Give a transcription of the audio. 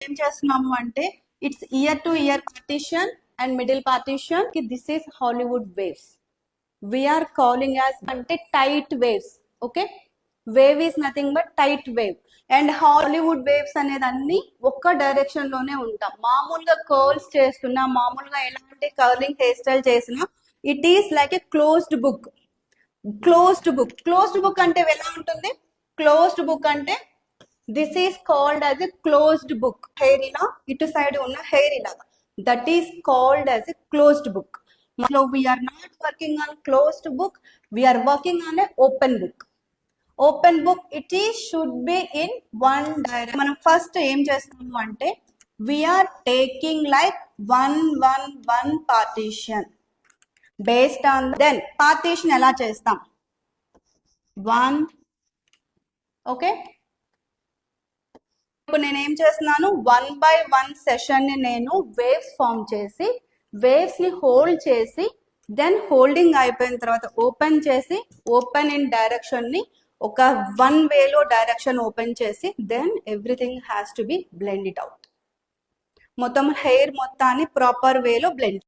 ఏం చేస్తున్నాము అంటే it's ear to ear partition and middle partition. This is Hollywood waves. We are calling as అంటే tight waves. Okay, wave is nothing but tight wave. And Hollywood waves అనేది అన్ని ఒక్క direction లోనే ఉంటాం. మామూలుగా కర్ల్స్ చేస్తున్నా, మామూలుగా ఎలాంటి కర్లింగ్ హెయిర్ స్టైల్ చేసినా it is like a closed book. Closed book. Closed book అంటే ఎలా ఉంటుంది? క్లోజ్డ్ బుక్ అంటే this is called as a closed book. Hair ఇలా ఇటు సైడ్ ఉన్న హెయిర్ ఇలాగా, that is called as a closed book. So we are not working on closed book, we are working on a open book. Open book it is should be in one direction. మనం first ఏం చేస్తాము అంటే we are taking like one partition based on then partition ఎలా చేస్తాం? 1. Okay, ఇప్పుడు నేను ఏం చేస్తున్నాను, 1/1 సెషన్ ని నేను వేవ్స్ ఫామ్ చేసి వేవ్స్ ని హోల్డ్ చేసి దెన్ హోల్డింగ్ అయిపోయిన తర్వాత ఓపెన్ చేసి ఓపెన్ ఇన్ డైరెక్షన్ ని ఒక 1 వేలో డైరెక్షన్ ఓపెన్ చేసి then everything has to be blend it out. మొత్తం హెయిర్ మొత్తాన్ని ప్రాపర్ వేలో బ్లెండ్